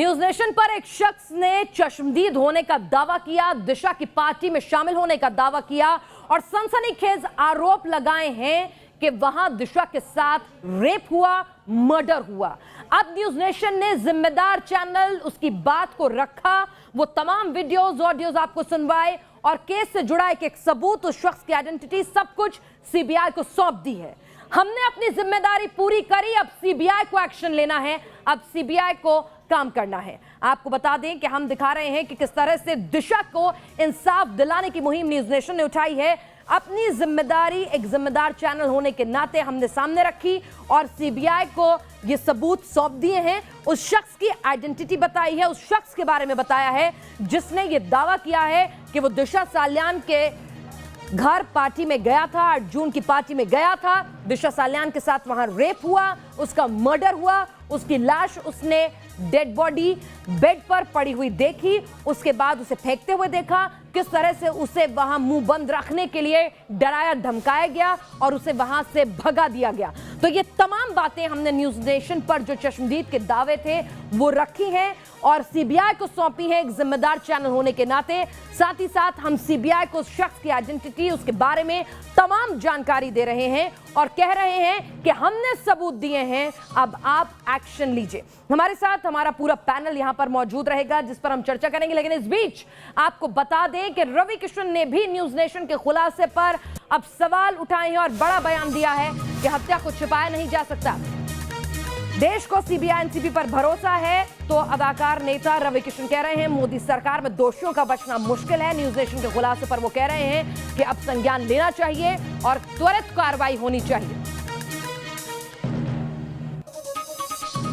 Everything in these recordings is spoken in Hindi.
न्यूज नेशन पर एक शख्स ने चश्मदीद होने का दावा किया, दिशा की पार्टी में शामिल होने का दावा किया और सनसनीखेज आरोप लगाए हैं कि वहां दिशा के साथ रेप हुआ, मर्डर हुआ। अब न्यूज नेशन ने जिम्मेदार चैनल उसकी बात को रखा, वो तमाम वीडियोस ऑडियोज आपको सुनवाए और केस से जुड़ा एक सबूत, उस शख्स की आइडेंटिटी, सब कुछ सीबीआई को सौंप दी है। हमने अपनी जिम्मेदारी पूरी करी, अब सीबीआई को एक्शन लेना है, अब सीबीआई को काम करना है। आपको बता दें कि हम दिखा रहे हैं कि किस तरह से दिशा को इंसाफ दिलाने की मुहिम न्यूज नेशन ने उठाई है। अपनी जिम्मेदारी एक जिम्मेदार चैनल होने के नाते हमने सामने रखी और सीबीआई को ये सबूत सौंप दिए हैं। उस शख्स की आइडेंटिटी बताई है, उस शख्स के बारे में बताया है जिसने ये दावा किया है कि वो दिशा साल्यान के घर पार्टी में गया था, 8 जून की पार्टी में गया था, दिशा साल्यान के साथ वहां रेप हुआ, उसका मर्डर हुआ, उसकी लाश उसने डेड बॉडी बेड पर पड़ी हुई देखी, उसके बाद उसे फेंकते हुए देखा, किस तरह से उसे वहां मुंह बंद रखने के लिए डराया धमकाया गया और उसे वहां से भगा दिया गया। तो ये तमाम बातें हमने न्यूज नेशन पर जो चश्मदीद के दावे थे वो रखी हैं और सीबीआई को सौंपी है एक जिम्मेदार चैनल होने के नाते। साथ ही साथ हम सीबीआई को उस शख्स की आइडेंटिटी, उसके बारे में तमाम जानकारी दे रहे हैं और कह रहे हैं कि हमने सबूत दिए हैं, अब आप एक्शन लीजिए। हमारे साथ हमारा पूरा पैनल यहां पर मौजूद रहेगा जिस पर हम चर्चा करेंगे, लेकिन इस बीच आपको बता दें कि रवि किशन ने भी न्यूज नेशन के खुलासे पर अब सवाल उठाए हैं और बड़ा बयान दिया है कि हत्या को छिपाया नहीं जा सकता। देश को सीबीआई एनसीबी पर भरोसा है, तो अदाकार नेता रवि किशन कह रहे हैं मोदी सरकार में दोषियों का बचना मुश्किल है। न्यूज नेशन के खुलासे पर वो कह रहे हैं कि अब संज्ञान लेना चाहिए और त्वरित कार्रवाई होनी चाहिए।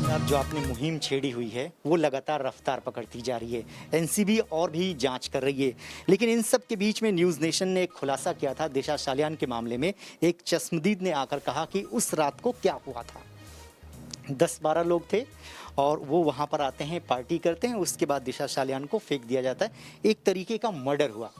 अब जो आपने मुहिम छेड़ी हुई है वो लगातार रफ्तार पकड़ती जा रही है, एनसीबी और भी जांच कर रही है, लेकिन इन सब के बीच में न्यूज़ नेशन ने एक खुलासा किया था दिशा साल्यान के मामले में। एक चश्मदीद ने आकर कहा कि उस रात को क्या हुआ था। 10-12 लोग थे और वो वहाँ पर आते हैं, पार्टी करते हैं, उसके बाद दिशा साल्यान को फेंक दिया जाता है। एक तरीके का मर्डर हुआ।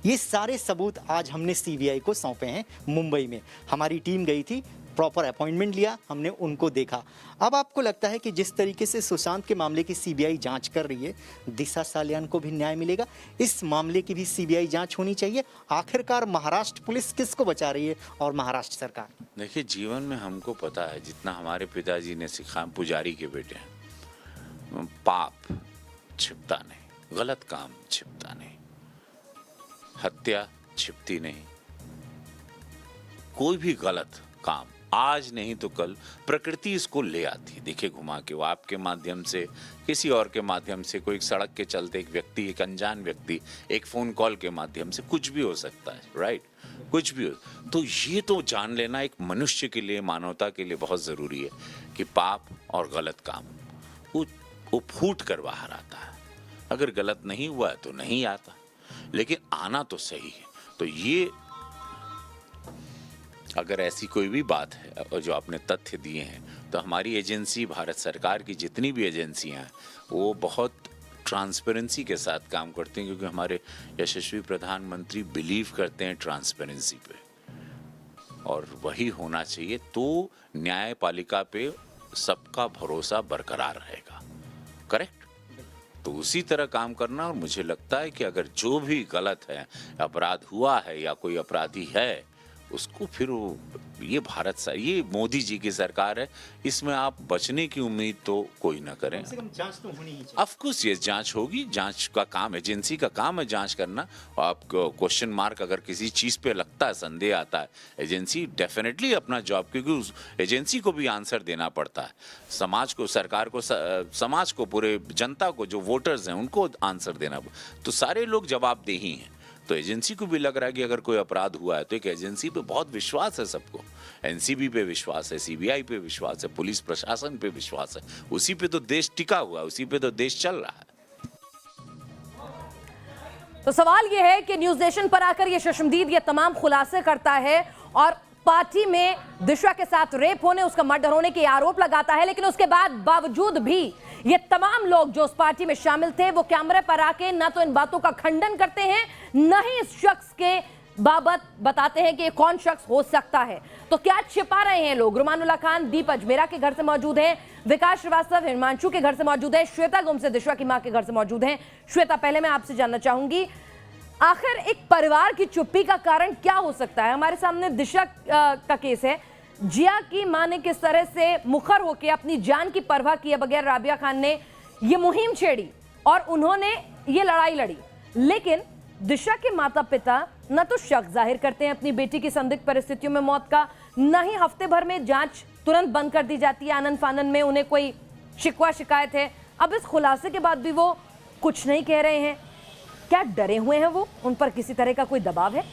ये सारे सबूत आज हमने सीबीआई को सौंपे हैं। मुंबई में हमारी टीम गई थी, प्रॉपर अपॉइंटमेंट लिया, हमने उनको देखा। अब आपको लगता है कि जिस तरीके से सुशांत के मामले की सीबीआई जांच कर रही है, दिशा साल्यान को भी न्याय मिलेगा? इस मामले की भी सीबीआई जांच होनी चाहिए। आखिरकार महाराष्ट्र पुलिस किसको बचा रही है और महाराष्ट्र सरकार? देखिए, जीवन में हमको पता है, जितना हमारे पिताजी ने सिखाया, पुजारी के बेटे हैं, पाप छिपता नहीं, गलत काम छिपता नहीं, हत्या छिपती नहीं, कोई भी गलत काम आज नहीं तो कल प्रकृति इसको ले आती है। देखिए, घुमा के वो आपके माध्यम से, किसी और के माध्यम से, कोई सड़क के चलते एक व्यक्ति, एक अनजान व्यक्ति, एक फोन कॉल के माध्यम से कुछ भी हो सकता है, राइट? कुछ भी हो। तो ये तो जान लेना एक मनुष्य के लिए, मानवता के लिए बहुत जरूरी है कि पाप और गलत काम वो फूट कर बाहर आता है। अगर गलत नहीं हुआ है तो नहीं आता, लेकिन आना तो सही है। तो ये अगर ऐसी कोई भी बात है और जो आपने तथ्य दिए हैं, तो हमारी एजेंसी, भारत सरकार की जितनी भी एजेंसियां हैं, वो बहुत ट्रांसपेरेंसी के साथ काम करती हैं, क्योंकि हमारे यशस्वी प्रधानमंत्री बिलीव करते हैं ट्रांसपेरेंसी पे, और वही होना चाहिए। तो न्यायपालिका पे सबका भरोसा बरकरार रहेगा। करेक्ट? तो उसी तरह काम करना। और मुझे लगता है कि अगर जो भी गलत है, अपराध हुआ है या कोई अपराधी है, उसको फिर ये ये मोदी जी की सरकार है, इसमें आप बचने की उम्मीद तो कोई ना करें। जांच तो होनी ही चाहिए। ऑफ कोर्स ये जांच होगी, जांच का काम, एजेंसी का काम है जांच करना। और आपको क्वेश्चन मार्क अगर किसी चीज पे लगता है, संदेह आता है, एजेंसी डेफिनेटली अपना जॉब, क्योंकि उस एजेंसी को भी आंसर देना पड़ता है, समाज को, सरकार को, समाज को, पूरे जनता को, जो वोटर्स हैं उनको आंसर देना। तो सारे लोग जवाबदेही हैं। तो एजेंसी को भी लग रहा है कि अगर कोई अपराध हुआ है तो एक एजेंसी पे बहुत विश्वास है सबको, एनसीबी पे विश्वास है, सीबीआई पे विश्वास है, पुलिस प्रशासन पे विश्वास है। उसी पे तो देश टिका हुआ है, उसी पे तो देश चल रहा है। तो सवाल यह है कि न्यूज नेशन पर आकर ये चश्मदीद ये तमाम खुलासे करता है और पार्टी में दिशा के साथ रेप होने, उसका मर्डर होने के आरोप लगाता है, लेकिन उसके बाद बावजूद भी ये तमाम लोग जो उस पार्टी में शामिल थे वो कैमरे पर आके ना तो इन बातों का खंडन करते हैं, न ही इस शख्स के बाबत बताते हैं कि ये कौन शख्स हो सकता है। तो क्या छिपा रहे हैं लोग? रुमानुल्लाह खान दीप अजमेरा के घर से मौजूद हैं, विकास श्रीवास्तव हिमांशु के घर से मौजूद है, श्वेता गुमसे दिशा की मां के घर से मौजूद हैं। श्वेता, पहले मैं आपसे जानना चाहूंगी, आखिर एक परिवार की चुप्पी का कारण क्या हो सकता है? हमारे सामने दिशा का केस है। जिया की मां ने किस तरह से मुखर होकर अपनी जान की परवाह किए बगैर राबिया खान ने ये मुहिम छेड़ी और उन्होंने ये लड़ाई लड़ी, लेकिन दिशा के माता पिता न तो शक जाहिर करते हैं अपनी बेटी की संदिग्ध परिस्थितियों में मौत का, न ही हफ्ते भर में जांच तुरंत बंद कर दी जाती है। आनंद फानन में उन्हें कोई शिकवा शिकायत है, अब इस खुलासे के बाद भी वो कुछ नहीं कह रहे हैं। क्या डरे हुए हैं वो? उन पर किसी तरह का कोई दबाव है?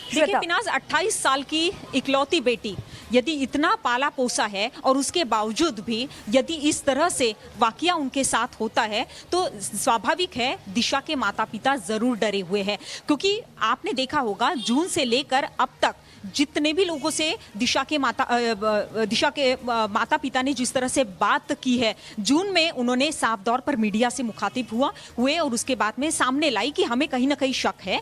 देखिए पिनाज, 28 साल की इकलौती बेटी यदि इतना पाला पोसा है और उसके बावजूद भी यदि इस तरह से वाकया उनके साथ होता है तो स्वाभाविक है दिशा के माता पिता जरूर डरे हुए हैं। क्योंकि आपने देखा होगा जून से लेकर अब तक जितने भी लोगों से दिशा के माता पिता ने जिस तरह से बात की है, जून में उन्होंने साफ तौर पर मीडिया से मुखातिब हुए और उसके बाद में सामने लाई कि हमें कहीं ना कहीं शक है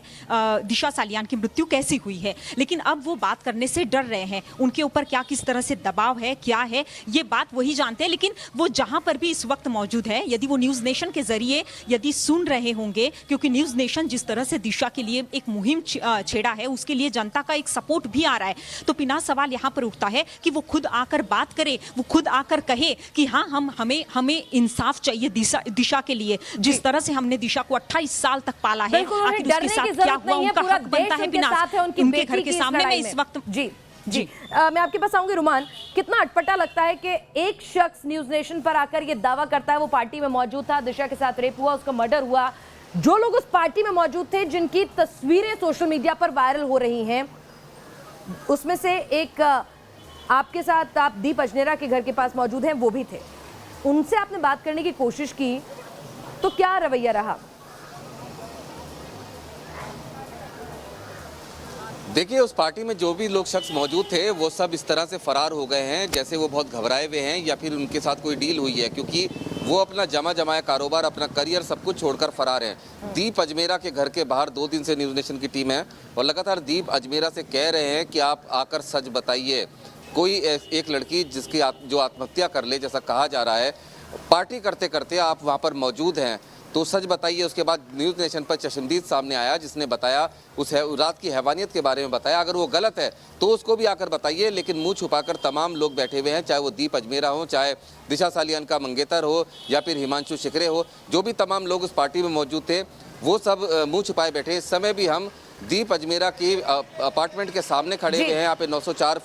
दिशा सालियान की मृत्यु कैसी हुई है। लेकिन अब वो बात करने से डर रहे हैं, उनके ऊपर क्या किस तरह से दबाव है, क्या है, ये बात वही जानते हैं। लेकिन वो जहां पर भी इस वक्त मौजूद है, यदि वो न्यूज नेशन के जरिए यदि सुन रहे होंगे, क्योंकि न्यूज नेशन जिस तरह से दिशा के लिए एक मुहिम छेड़ा है, उसके लिए जनता का एक सपोर्ट भी आ रहा है, तो पिना सवाल यहां पर उठता है कि वो खुद आकर बात करे, वो खुद आकर कहे कि हाँ हमें इंसाफ चाहिए दिशा के लिए। जिस तरह से हमने दिशा को 28 साल तक पाला है, आखिर उसके साथ क्या हुआ, उनका हक बनता है पिना उनके घर के सामने में इस वक्त। जी मैं आपके पास आऊंगी। रुमान, कितना अटपटा लगता है कि एक शख्स न्यूज नेशन पर आकर ये दावा करता है वो पार्टी में मौजूद था, दिशा के साथ रेप हुआ, उसका मर्डर हुआ। जो लोग उस पार्टी में मौजूद थे, जिनकी तस्वीरें सोशल मीडिया पर वायरल हो रही हैं, उसमें से एक आपके साथ आप दीप अजमेरा के घर के पास मौजूद हैं, वो भी थे। उनसे आपने बात करने की कोशिश की तो क्या रवैया रहा? देखिए, उस पार्टी में जो भी लोग शख्स मौजूद थे वो सब इस तरह से फरार हो गए हैं जैसे वो बहुत घबराए हुए हैं या फिर उनके साथ कोई डील हुई है, क्योंकि वो अपना जमाया कारोबार, अपना करियर सब कुछ छोड़कर फरार हैं। दीप अजमेरा के घर के बाहर 2 दिन से न्यूज़ नेशन की टीम है और लगातार दीप अजमेरा से कह रहे हैं कि आप आकर सच बताइए। कोई एक लड़की जिसकी जो आत्महत्या कर ले, जैसा कहा जा रहा है, पार्टी करते करते आप वहाँ पर मौजूद हैं तो सच बताइए। उसके बाद न्यूज़ नेशन पर चश्मदीद सामने आया जिसने बताया, उस रात की हैवानियत के बारे में बताया। अगर वो गलत है तो उसको भी आकर बताइए, लेकिन मुंह छुपाकर तमाम लोग बैठे हुए हैं, चाहे वो दीप अजमेरा हो, चाहे दिशा सालियान का मंगेतर हो या फिर हिमांशु शिकरे हो। जो भी तमाम लोग उस पार्टी में मौजूद थे वो सब मुँह छुपाए बैठे। इस समय भी हम दीप अजमेरा की अपार्टमेंट के सामने खड़े हुए हैं। यहाँ पे 904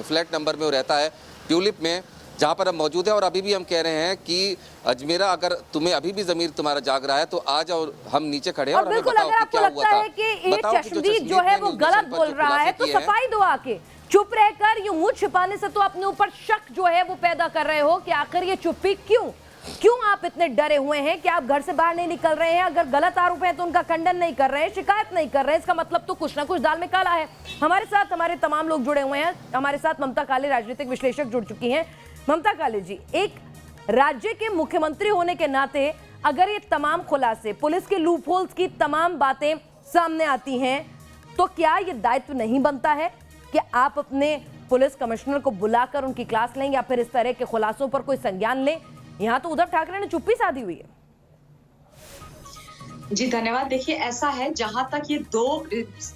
फ्लैट नंबर में वो रहता है, ट्यूलिप में, जहाँ पर हम मौजूद है। और अभी भी हम कह रहे हैं कि अजमेरा, अगर तुम्हें अभी भी ज़मीर तुम्हारा जाग रहा है तो आ जाओ, हम नीचे खड़े हैं और हमें बताओ कि क्या हुआ था। कि ये चश्मदीद जो है वो गलत बोल रहा है तो सफाई दो आके। चुप रहकर यूं मुंह छिपाने से तो अपने ऊपर शक जो है वो पैदा कर रहे हो कि आखिर ये चुप्पी क्यों आप इतने डरे हुए हैं कि आप घर से बाहर नहीं निकल रहे हैं? अगर गलत आरोप है तो उनका खंडन नहीं कर रहे हैं, शिकायत नहीं कर रहे हैं, इसका मतलब तो कुछ ना कुछ दाल में काला है। हमारे साथ हमारे तमाम लोग जुड़े हुए हैं। हमारे साथ ममता काले राजनीतिक विश्लेषक जुड़ चुकी हैं। ममता काले जी, एक राज्य के मुख्यमंत्री होने के नाते अगर ये तमाम खुलासे, पुलिस के लूप होल्स की तमाम बातें सामने आती हैं तो क्या ये दायित्व नहीं बनता है कि आप अपने पुलिस कमिश्नर को बुलाकर उनकी क्लास लें या फिर इस तरह के खुलासों पर कोई संज्ञान लें? यहां तो उद्धव ठाकरे ने चुप्पी साधी हुई है। जी धन्यवाद। देखिए, ऐसा है, जहां तक ये 2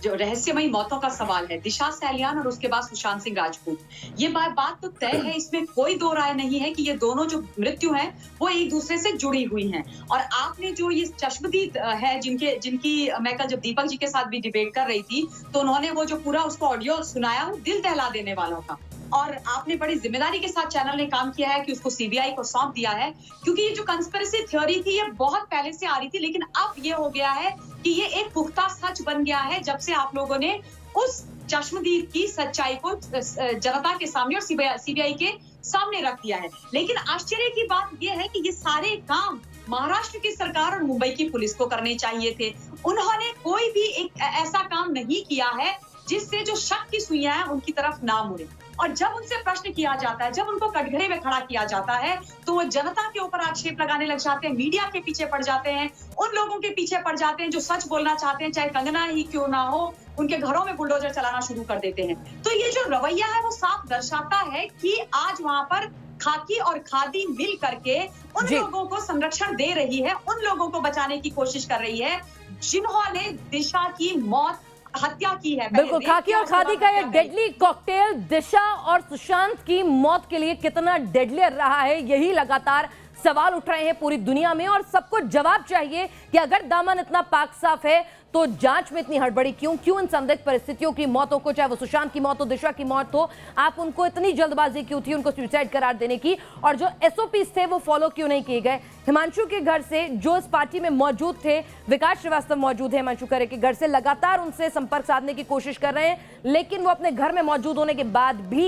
जो रहस्यमयी मौतों का सवाल है, दिशा सालियान और उसके बाद सुशांत सिंह राजपूत, ये बात तो तय है, इसमें कोई 2 राय नहीं है कि ये दोनों जो मृत्यु है वो एक दूसरे से जुड़ी हुई हैं। और आपने जो ये चश्मदीद है जिनकी मैं कल जब दीपक जी के साथ भी डिबेट कर रही थी तो उन्होंने वो जो पूरा उसको ऑडियो सुनाया, वो दिल दहला देने वाला था। और आपने बड़ी जिम्मेदारी के साथ चैनल ने काम किया है कि उसको सीबीआई को सौंप दिया है, क्योंकि ये जो कंस्पिरेसी थ्योरी थी ये बहुत पहले से आ रही थी, लेकिन अब ये हो गया है कि ये एक पुख्ता सच बन गया है जब से आप लोगों ने उस चश्मदीद की सच्चाई को जनता के सामने और सीबीआई के सामने रख दिया है। लेकिन आश्चर्य की बात यह है कि ये सारे काम महाराष्ट्र की सरकार और मुंबई की पुलिस को करने चाहिए थे। उन्होंने कोई भी एक ऐसा काम नहीं किया है जिससे जो शक की सुइयां हैं उनकी तरफ ना मुड़े। और जब उनसे प्रश्न किया जाता है, जब उनको कटघरे में खड़ा किया जाता है, तो वो जनता के ऊपर आक्षेप लगाने लग जाते हैं, मीडिया के पीछे पड़ जाते हैं, उन लोगों के पीछे पड़ जाते हैं जो सच बोलना चाहते हैं, चाहे कंगना ही क्यों ना हो, उनके घरों में बुलडोजर चलाना शुरू कर देते हैं। तो ये जो रवैया है वो साफ दर्शाता है कि आज वहां पर खाकी और खादी मिल करके उन लोगों को संरक्षण दे रही है, उन लोगों को बचाने की कोशिश कर रही है जिन्होंने दिशा की मौत हत्या की है। बिल्कुल, खाकी और खादी का ये डेडली कॉकटेल दिशा और सुशांत की मौत के लिए कितना डेडली रहा है, यही लगातार सवाल उठ रहे हैं पूरी दुनिया में। और सबको जवाब चाहिए कि अगर दामन इतना पाक साफ है तो जांच में इतनी हड़बड़ी क्यों इन संदिग्ध परिस्थितियों की मौतों को, चाहे वो सुशांत की मौत हो, दिशा की मौत हो, आप उनको इतनी जल्दबाजी क्यों थी उनको सुसाइड करार देने की, और जो एसओपीज थे वो फॉलो क्यों नहीं किए गए। हिमांशु के घर से जो इस पार्टी में मौजूद थे, विकास श्रीवास्तव मौजूद है हिमांशु खरे के घर से, लगातार उनसे संपर्क साधने की कोशिश कर रहे हैं, लेकिन वो अपने घर में मौजूद होने के बाद भी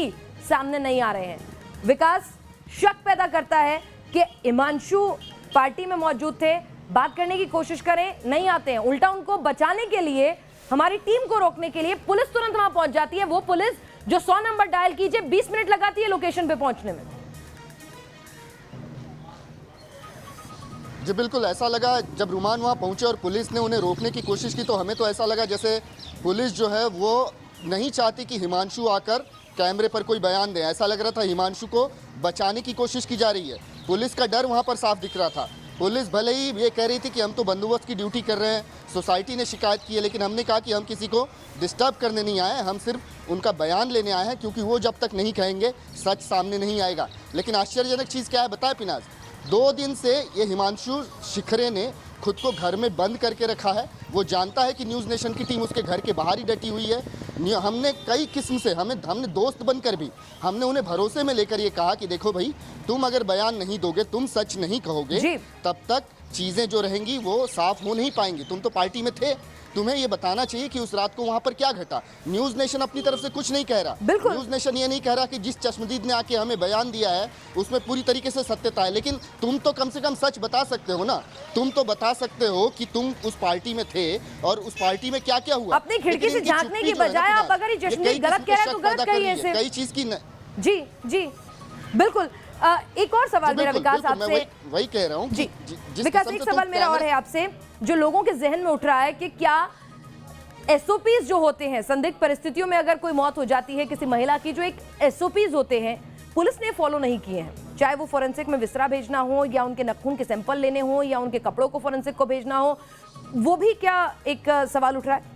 सामने नहीं आ रहे हैं। विकास शक पैदा करता है कि हिमांशु पार्टी में मौजूद थे, बात करने की कोशिश करें, नहीं आते हैं, उल्टा उनको बचाने के लिए, हमारी टीम को रोकने के लिए पुलिस तुरंत वहां पहुंच जाती है। वो पुलिस जो 100 नंबर डायल कीजिए 20 मिनट लगाती है लोकेशन पे पहुंचने में। जी बिल्कुल, ऐसा लगा जब रुमान वहाँ पहुँचे और पुलिस ने उन्हें रोकने की कोशिश की तो हमें तो ऐसा लगा जैसे पुलिस जो है वो नहीं चाहती कि हिमांशु आकर कैमरे पर कोई बयान दे। ऐसा लग रहा था हिमांशु को बचाने की कोशिश की जा रही है। पुलिस का डर वहाँ पर साफ दिख रहा था। पुलिस भले ही ये कह रही थी कि हम तो बंदोबस्त की ड्यूटी कर रहे हैं, सोसाइटी ने शिकायत की है, लेकिन हमने कहा कि हम किसी को डिस्टर्ब करने नहीं आए, हम सिर्फ उनका बयान लेने आए हैं, क्योंकि वो जब तक नहीं कहेंगे सच सामने नहीं आएगा। लेकिन आश्चर्यजनक चीज़ क्या है बताए पिनाज, 2 दिन से ये हिमांशु शिखरे ने खुद को घर में बंद करके रखा है। वो जानता है कि न्यूज़ नेशन की टीम उसके घर के बाहर ही डटी हुई है। हमने कई किस्म से हमने दोस्त बनकर भी हमने उन्हें भरोसे में लेकर ये कहा कि देखो भाई, तुम अगर बयान नहीं दोगे, तुम सच नहीं कहोगे, तब तक चीज़ें जो रहेंगी वो साफ हो नहीं पाएंगी। तुम तो पार्टी में थे, तुम्हें ये बताना चाहिए कि उस रात को वहां पर क्या घटा। न्यूज़ नेशन अपनी तरफ से कुछ नहीं कह रहा। न्यूज़ नेशन ये नहीं कह रहा कि जिस चश्मदीद ने आके हमें बयान दिया है उसमें पूरी तरीके से सत्यता है, लेकिन तुम तो कम से कम सच बता सकते हो ना। तुम तो बता सकते हो कि तुम उस पार्टी में थे और उस पार्टी में क्या क्या हुआ। अपनी खिड़की से झांकने की बजाय आप अगर ये चश्मदीद गलत कह रहे हैं तो गलत कहिए इसे। कई चीज की जी बिल्कुल। एक और सवाल मेरा विकास आपसे, वही कह रहा हूँ जी विकास, एक सवाल मेरा और है आपसे जो लोगों के जहन में उठ रहा है कि क्या एसओपीज जो होते हैं, संदिग्ध परिस्थितियों में अगर कोई मौत हो जाती है किसी महिला की, जो एक एसओपीज होते हैं पुलिस ने फॉलो नहीं किए हैं, चाहे वो फोरेंसिक में विसरा भेजना हो या उनके नखून के सैंपल लेने हो या उनके कपड़ों को फोरेंसिक को भेजना हो, वो भी क्या एक सवाल उठ रहा है?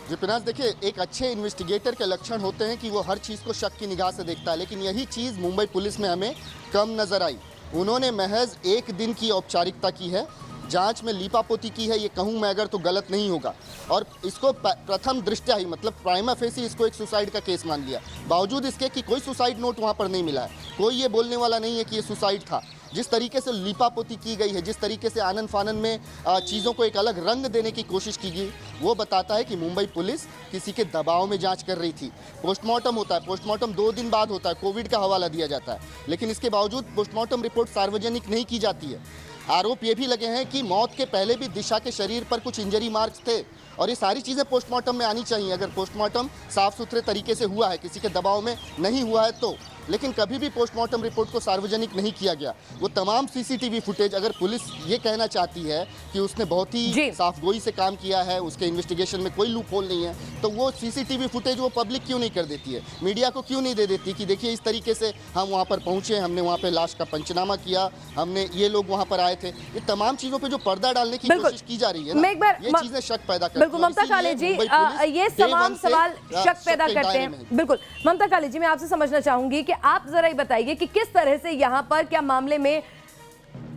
जिपनाज देखिए, एक अच्छे इन्वेस्टिगेटर के लक्षण होते हैं कि वो हर चीज़ को शक की निगाह से देखता है, लेकिन यही चीज़ मुंबई पुलिस में हमें कम नजर आई। उन्होंने महज 1 दिन की औपचारिकता की है, जांच में लीपापोती की है, ये कहूँ मैं अगर तो गलत नहीं होगा, और इसको प्रथम दृष्टया ही मतलब प्राइमा फेसी इसको एक सुसाइड का केस मान लिया, बावजूद इसके कि कोई सुसाइड नोट वहाँ पर नहीं मिला है। कोई ये बोलने वाला नहीं है कि ये सुसाइड था। जिस तरीके से लीपापोती की गई है, जिस तरीके से आनन फानन में चीज़ों को एक अलग रंग देने की कोशिश की गई, वो बताता है कि मुंबई पुलिस किसी के दबाव में जांच कर रही थी। पोस्टमार्टम होता है, पोस्टमार्टम 2 दिन बाद होता है, कोविड का हवाला दिया जाता है, लेकिन इसके बावजूद पोस्टमार्टम रिपोर्ट सार्वजनिक नहीं की जाती है। आरोप ये भी लगे हैं कि मौत के पहले भी दिशा के शरीर पर कुछ इंजरी मार्क्स थे, और ये सारी चीज़ें पोस्टमार्टम में आनी चाहिए अगर पोस्टमार्टम साफ सुथरे तरीके से हुआ है, किसी के दबाव में नहीं हुआ है तो। लेकिन कभी भी पोस्टमार्टम रिपोर्ट को सार्वजनिक नहीं किया गया। वो तमाम सीसीटीवी फुटेज, अगर पुलिस ये कहना चाहती है कि उसने बहुत ही साफगोई से काम किया है, उसके इन्वेस्टिगेशन में कोई लूप होल नहीं है, तो वो सीसीटीवी फुटेज वो पब्लिक क्यों नहीं कर देती है, मीडिया को क्यों नहीं दे देती कि देखिए इस तरीके से हम वहाँ पर पहुँचे, हमने वहाँ पर लाश का पंचनामा किया, हमने ये लोग वहाँ पर आए थे। ये तमाम चीज़ों पर जो पर्दा डालने की कोशिश की जा रही है ना, ये चीज़ें शक पैदा करती हैं। बिल्कुल ममता काले जी, ये तमाम सवाल शक पैदा करते हैं। बिल्कुल ममता काले जी, मैं आपसे समझना चाहूंगी कि आप जरा ये बताइए कि किस तरह से यहाँ पर क्या मामले में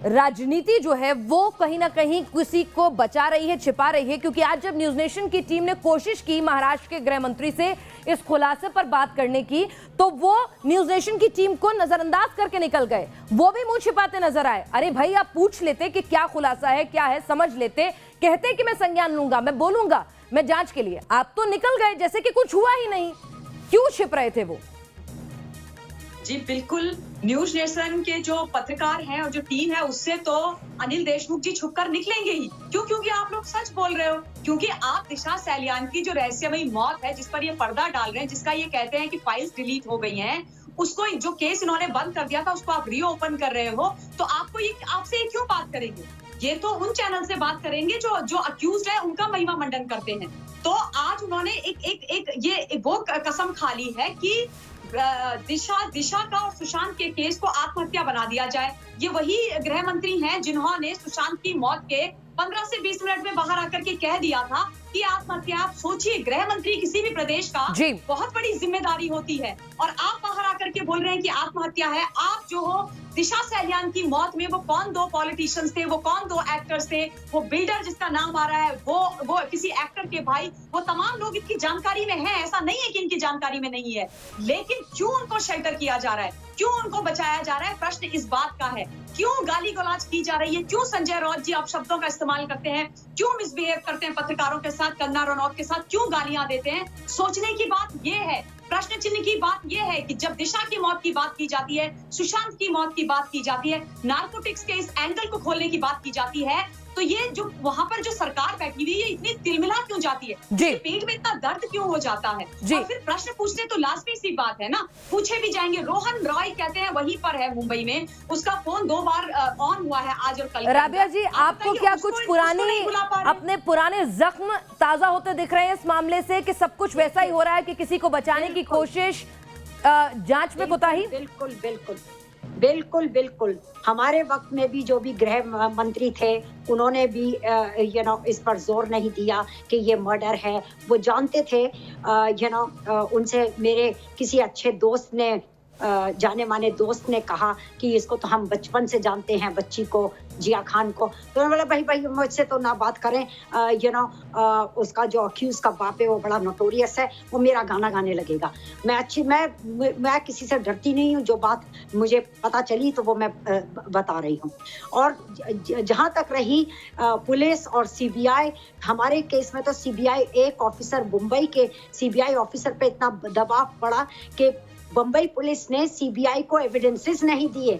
राजनीति जो है वो कहीं ना कहीं किसी को बचा रही है, छिपा रही है, क्योंकि आज जब न्यूज़ नेशन की टीम ने कोशिश की महाराष्ट्र के गृह मंत्री से इस खुलासे पर बात करने की, तो वो न्यूज़ नेशन की टीम को नजरअंदाज करके निकल गए, वो भी मुंह छिपाते नजर आए। अरे भाई, आप पूछ लेते कि क्या खुलासा है, क्या है, समझ लेते, कहते कि मैं संज्ञान लूंगा, मैं बोलूंगा, मैं जांच के लिए। आप तो निकल गए जैसे कि कुछ हुआ ही नहीं। क्यों छिप रहे थे वो? जी बिल्कुल, न्यूज नेशन के जो पत्रकार हैं और जो टीम है उससे तो अनिल देशमुख जी छुपकर निकलेंगे ही। क्यों? क्योंकि आप लोग सच बोल रहे हो, क्योंकि आप दिशा सैलियान की जो रहस्यमयी मौत है, जिस पर ये पर्दा डाल रहे हैं, जिसका ये कहते हैं कि फाइल्स डिलीट हो गई हैं, उसको जो केस इन्होंने बंद कर दिया था उसको आप रीओपन कर रहे हो, तो आपसे ये क्यों बात करेंगे? ये तो उन चैनल से बात करेंगे जो अक्यूज्ड है उनका महिमा मंडन करते हैं। तो आज उन्होंने एक वो कसम खा ली है कि दिशा का और सुशांत के केस को आत्महत्या बना दिया जाए। ये वही गृह मंत्री हैं जिन्होंने सुशांत की मौत के 15 से 20 मिनट में बाहर आकर के कह दिया था कि आत्महत्या। आप सोचिए, गृह मंत्री किसी भी प्रदेश का बहुत बड़ी जिम्मेदारी होती है और आप बाहर आकर के बोल रहे हैं कि आत्महत्या है। आप जो हो, दिशा सैलियान की मौत में वो कौन दो पॉलिटिशियंस थे, वो कौन दो एक्टर्स थे, वो बिल्डर जिसका नाम आ रहा है, वो किसी एक्टर के भाई, वो तमाम लोग इनकी जानकारी में हैं। ऐसा नहीं है कि इनकी जानकारी में नहीं है, लेकिन क्यों उनको शेल्टर किया जा रहा है, क्यों उनको बचाया जा रहा है? प्रश्न इस बात का है। क्यों गाली गलौज की जा रही है? क्यों संजय राउत जी आप शब्दों का इस्तेमाल करते हैं? क्यों मिसबिहेव करते हैं पत्रकारों के साथ, कंगना रनौत के साथ क्यों गालियां देते हैं? सोचने की बात ये है, प्रश्न चिन्ह की बात ये है कि जब दिशा की मौत की बात की जाती है, सुशांत की मौत की बात की जाती है, नार्कोटिक्स के इस एंगल को खोलने की बात की जाती है, तो ये जो वहां पर जो सरकार बैठी हुई है इतनी तिलमिला क्यों जाती है? पीठ में इतना दर्द क्यों हो जाता है? और फिर प्रश्न पूछने तो लाजमी सी बात है ना, पूछे भी जाएंगे। रोहन रॉय कहते हैं वहीं पर है मुंबई में, उसका फोन 2 बार ऑन हुआ है आज और कल। राबिया जी, आपको क्या कुछ अपने पुराने जख्म ताजा होते दिख रहे हैं इस मामले से, कि सब कुछ वैसा ही हो रहा है कि किसी को बचाने की कोशिश, जांच में कोताही? बिल्कुल बिल्कुल बिल्कुल बिल्कुल। हमारे वक्त में भी जो भी गृह मंत्री थे उन्होंने भी इस पर जोर नहीं दिया कि ये मर्डर है। वो जानते थे, उनसे मेरे किसी अच्छे दोस्त ने, जाने माने दोस्त ने कहा कि इसको तो हम बचपन से जानते हैं, बच्ची को, जिया खान को। तो उन्होंने बोला भाई मुझसे तो ना बात करें, उसका जो अक्यूज का बाप है वो बड़ा नोटोरियस है, वो मेरा गाना गाने लगेगा। मैं किसी से डरती नहीं हूँ, जो बात मुझे पता चली तो वो मैं बता रही हूँ। और जहाँ तक रही पुलिस और सीबीआई, हमारे केस में तो सीबीआई एक ऑफिसर, मुंबई के सीबीआई ऑफिसर पे इतना दबाव पड़ा कि बम्बई पुलिस ने सीबीआई को एविडेंसेस नहीं दिए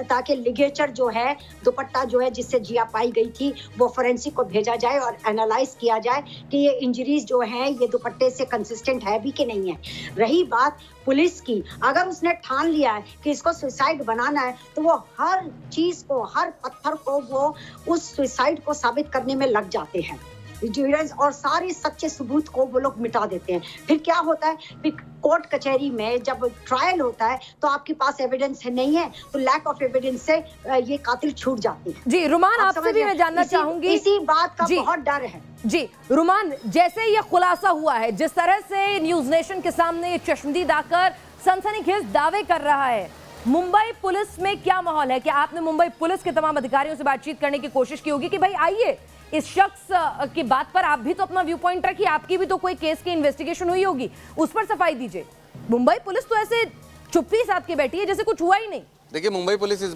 ताकि लिगेचर जो है, दुपट्टा जो है जिससे जिया पाई गई थी, वो फोरेंसिक को भेजा जाए और एनालाइज किया जाए कि ये इंजरीज जो हैं ये दुपट्टे से कंसिस्टेंट है भी कि नहीं है। रही बात पुलिस की, अगर उसने ठान लिया है कि इसको सुसाइड बनाना है तो वो हर चीज को, हर पत्थर को वो उस सुसाइड को साबित करने में लग जाते हैं और सारे सच्चे सबूत को वो लोग मिटा देते हैं। फिर क्या होता है, फिर कोर्ट कचहरी में जब ट्रायल होता है तो आपके पास एविडेंस नहीं है, तो लैक ऑफ एविडेंस से ये कातिल छूट जाते हैं। जी रुमान, आपसे भी मैं जानना चाहूंगी, इसी बात का बहुत डर है। जी रुमान, जैसे ये खुलासा हुआ है, जिस तरह से न्यूज नेशन के सामने ये चश्मदीद आकर सनसनीखेज दावे कर रहा है, मुंबई पुलिस में क्या माहौल है? क्या आपने मुंबई पुलिस के तमाम अधिकारियों से बातचीत करने की कोशिश की होगी कि भाई आइए, इस शख्स की बात पर आप भी तो अपना व्यू पॉइंट रखिए, आपकी भी तो कोई केस की इन्वेस्टिगेशन हुई होगी, उस पर सफाई दीजिए। मुंबई पुलिस तो ऐसे चुप्पी साध के बैठी है जैसे कुछ हुआ ही नहीं। देखिए, मुंबई पुलिस इस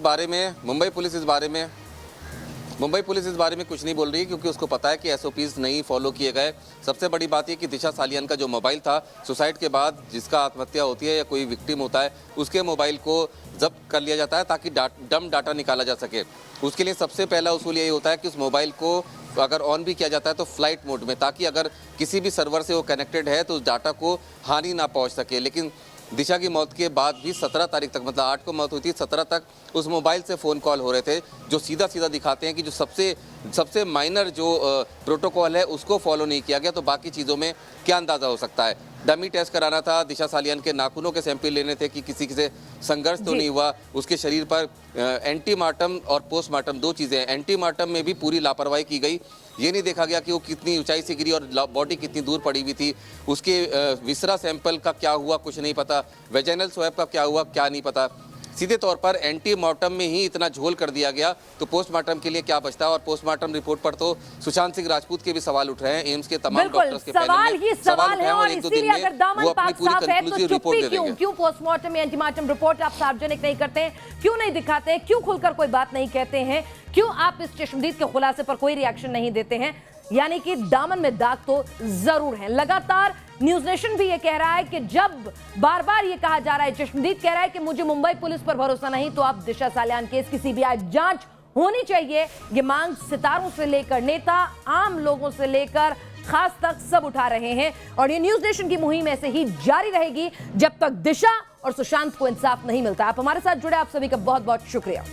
बारे में कुछ नहीं बोल रही है, क्योंकि उसको पता है कि एसओपीज नहीं फॉलो किए गए। सबसे बड़ी बात यह कि दिशा सालियान का जो मोबाइल था, सुसाइड के बाद जिसका आत्महत्या होती है या कोई विक्टिम होता है, उसके मोबाइल को जब्त कर लिया जाता है ताकि डम डाटा निकाला जा सके। उसके लिए सबसे पहला उसूल यही होता है कि उस मोबाइल को अगर ऑन भी किया जाता है तो फ्लाइट मोड में, ताकि अगर किसी भी सर्वर से वो कनेक्टेड है तो उस डाटा को हानि ना पहुंच सके। लेकिन दिशा की मौत के बाद भी 17 तारीख तक, मतलब 8 को मौत हुई थी, 17 तक उस मोबाइल से फ़ोन कॉल हो रहे थे, जो सीधा सीधा दिखाते हैं कि जो सबसे माइनर जो प्रोटोकॉल है उसको फॉलो नहीं किया गया। तो बाकी चीज़ों में क्या अंदाज़ा हो सकता है? डमी टेस्ट कराना था, दिशा सालियान के नाखूनों के सैंपल लेने थे कि किसी से संघर्ष तो नहीं हुआ, उसके शरीर पर एंटीमार्टम और पोस्टमार्टम 2 चीज़ें हैं। एंटीमार्टम में भी पूरी लापरवाही की गई, ये नहीं देखा गया कि वो कितनी ऊंचाई से गिरी और बॉडी कितनी दूर पड़ी हुई थी। उसके विसरा सैंपल का क्या हुआ कुछ नहीं पता, वेजाइनल स्वैब का क्या हुआ क्या नहीं पता। सीधे तौर पर एंटीमार्टम में ही इतना झोल कर दिया गया, तो पोस्टमार्टम के लिए क्या बचता है? और पोस्टमार्टम रिपोर्ट पर तो सुशांत सिंह राजपूत के भी सवाल उठ रहे हैं, एम्स के तमाम डॉक्टर्स के पैनल में सवाल है, और 1-2 दिन में वो अपनी पूरी कंक्लूसिव रिपोर्ट दे देंगे। क्यों पोस्टमार्टम या एंटीमार्टम रिपोर्ट आप सार्वजनिक नहीं करते हैं? क्यों नहीं दिखाते हैं? क्यों खुलकर कोई बात नहीं कहते हैं? क्यों आप इस चश्मदीद के खुलासे पर कोई रिएक्शन नहीं देते हैं? यानी कि दामन में दाग तो जरूर है। लगातार न्यूज नेशन भी ये कह रहा है कि जब बार बार ये कहा जा रहा है, चश्मदीद कह रहा है कि मुझे मुंबई पुलिस पर भरोसा नहीं, तो अब दिशा सालियान केस की सीबीआई जांच होनी चाहिए। ये मांग सितारों से लेकर नेता, आम लोगों से लेकर खास तक सब उठा रहे हैं और ये न्यूज नेशन की मुहिम ऐसे ही जारी रहेगी जब तक दिशा और सुशांत को इंसाफ नहीं मिलता। आप हमारे साथ जुड़े, आप सभी का बहुत बहुत शुक्रिया।